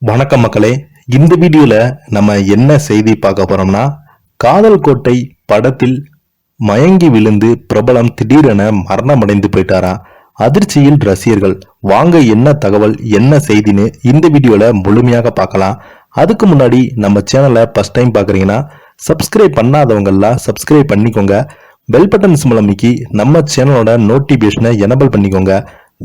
வணக்கம் மக்களே. இந்த வீடியோல நம்ம என்ன செய்தி பார்க்க போறோம்னா, காதல் கோட்டை படத்தில் மயங்கி விழுந்து பிரபலம் திடீரென மரணமடைந்து போயிட்டாராம். அதிர்ச்சியில் ரசிகர்கள். வாங்க என்ன தகவல் என்ன செய்தின்னு இந்த வீடியோல முழுமையாக பார்க்கலாம். அதுக்கு முன்னாடி நம்ம சேனலை ஃபர்ஸ்ட் டைம் பார்க்குறீங்கன்னா சப்ஸ்கிரைப் பண்ணாதவங்கெல்லாம் சப்ஸ்கிரைப் பண்ணிக்கோங்க. பெல் பட்டன் சிம்பல் அமைக்கி நம்ம சேனலோட நோட்டிபிகேஷனை எனபிள் பண்ணிக்கோங்க.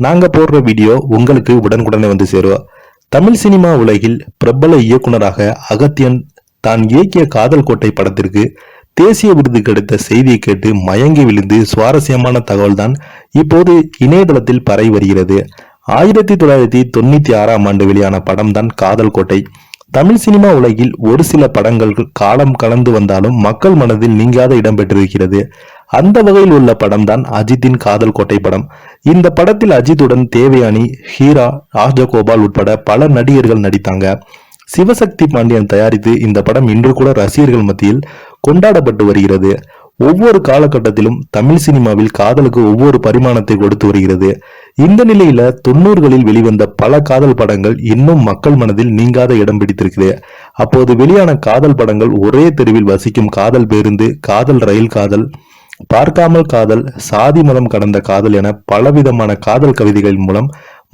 நாங்க போடுற வீடியோ உங்களுக்கு உடனுக்குடனே வந்து சேரும். தமிழ் சினிமா உலகில் பிரபல இயக்குனராக அகத்தியன் தான் இயக்கிய காதல் கோட்டை படத்திற்கு தேசிய விருது கிடைத்த செய்தியை கேட்டு மயங்கி விழுந்து சுவாரஸ்யமான தகவல் தான் இப்போது இணையதளத்தில் பரவி வருகிறது. 1996 ஆண்டு வெளியான படம் தான் காதல் கோட்டை. தமிழ் சினிமா உலகில் ஒரு சில படங்கள் காலம் கலந்து வந்தாலும் மக்கள் மனதில் நீங்காத இடம் பெற்றிருக்கிறது. அந்த வகையில் உள்ள படம் தான் அஜித்தின் காதல் கோட்டை படம். இந்த படத்தில் அஜித்துடன் தேவயானி, ஹீரா, ராஜகோபால் உட்பட பல நடிகர்கள் நடித்தாங்க. சிவசக்தி பாண்டியன் தயாரித்து இந்த படம் இன்று கூட ரசிகர்கள் மத்தியில் கொண்டாடப்பட்டு வருகிறது. ஒவ்வொரு காலகட்டத்திலும் தமிழ் சினிமாவில் காதலுக்கு ஒவ்வொரு பரிமாணத்தை கொடுத்து வருகிறது. இந்த நிலையில 90களில் வெளிவந்த பல காதல் படங்கள் இன்னும் மக்கள் மனதில் நீங்காத இடம் பிடித்திருக்குது. அப்போது வெளியான காதல் படங்கள் ஒரே தெருவில் வசிக்கும் காதல் பேருந்து, காதல் ரயில் காதல், பார்க்காமல் காதல், சாதி மதம் கடந்த காதல் என பலவிதமான காதல் கவிதைகளின் மூலம்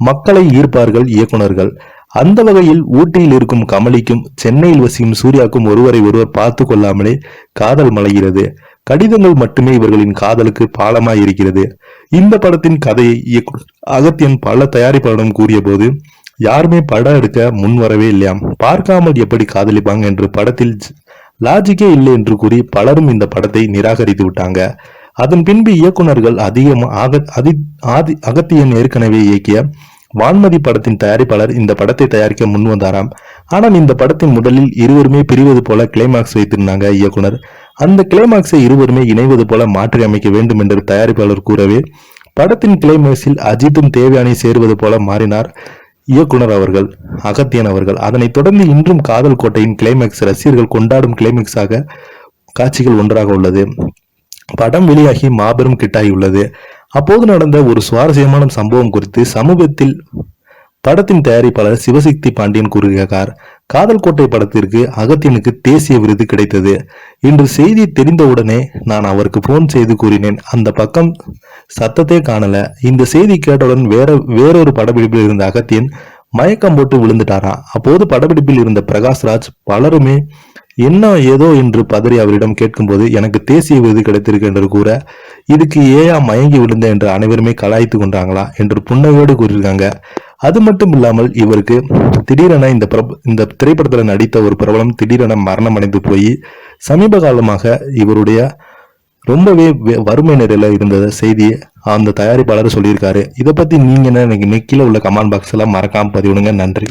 மக்களை ஈர்ப்பார்கள் இயக்குனர்கள். அந்த வகையில் ஊட்டியில் இருக்கும் கமலிக்கும் சென்னையில் வசிக்கும் சூர்யாவுக்கும் ஒருவரை ஒருவர் பார்த்து கொள்ளாமலே காதல் மலைகிறது. கடிதங்கள் மட்டுமே இவர்களின் காதலுக்கு பாலமாய் இருக்கிறது. இந்த படத்தின் கதையை இயக்குனர் அகத்தியன் பல தயாரிப்பாளரிடம் கூறிய போது யாருமே படம் எடுக்க முன் வரவே இல்லையாம். பார்க்காமல் எப்படி காதலிப்பாங்க என்று படத்தில் லாஜிக்கே இல்லை என்று கூறி பலரும் இந்த படத்தை நிராகரித்து விட்டாங்க. அதன் பின்பு இயக்குனர்கள் அகத்தியன் ஏற்கனவே இயக்கிய வான்மதி படத்தின் தயாரிப்பாளர் இந்த படத்தை தயாரிக்க முன் வந்தாராம். ஆனால் இந்த படத்தின் முதலில் இருவருமே பிரிவது போல கிளைமாக்ஸ் வைத்திருந்தாங்க இயக்குனர். அந்த கிளைமாக்ஸை இருவருமே இணைவது போல மாற்றி அமைக்க வேண்டும் என்று தயாரிப்பாளர் கூறவே படத்தின் கிளைமாக்ஸில் அஜித்தும் தேவயானி சேருவது போல மாறினார் இயக்குனர் அவர்கள், அகத்தியன் அவர்கள். அதனைத் தொடர்ந்து இன்றும் காதல் கோட்டையின் கிளைமாக்ஸ் ரசிகர்கள் கொண்டாடும் கிளைமாக்ஸாக காட்சிகள் ஒன்றாக உள்ளது. படம் வெளியாகி மாபெரும் கிட்டாகி உள்ளது. அப்போது நடந்த ஒரு சுவாரஸ்யமான சம்பவம் குறித்து சமூகத்தில் படத்தின் தயாரிப்பாளர் சிவசக்தி பாண்டியன் கூறுகிறார். காதல் கோட்டை படத்திற்கு அகத்தியனுக்கு தேசிய விருது கிடைத்தது. இன்று செய்தி தெரிந்தவுடனே நான் அவருக்கு போன் செய்து கூறினேன். அந்த பக்கம் சத்தத்தை காணல. இந்த செய்தி கேட்டவுடன் வேறொரு படப்பிடிப்பில் இருந்த அகத்தியன் மயக்கம் போட்டு விழுந்துட்டாராம். அப்போது படப்பிடிப்பில் இருந்த பிரகாஷ்ராஜ் பலருமே என்ன ஏதோ என்று பதறி அவரிடம் கேட்கும்போது எனக்கு தேசிய விருது கிடைத்திருக்கு என்று கூற, இதுக்கு ஏயா மயங்கி விழுந்த என்று அனைவருமே கலாய்த்து கொண்டாங்களா என்று புன்னகையோடு கூறியிருக்காங்க. அது மட்டும் இல்லாமல் இவருக்கு திடீரென இந்த திரைப்படத்தில் நடித்த ஒரு பிரபலம் திடீரென மரணம் அடைந்து போய் சமீப காலமாக இவருடைய ரொம்பவே வறுமை நிலையில இருந்த செய்தியை அந்த தயாரிப்பாளர் சொல்லியிருக்காரு. இதை பத்தி நீங்க என்ன கீழே உள்ள கமெண்ட் பாக்ஸ்ல மறக்காம பதிவிடுங்க. நன்றி.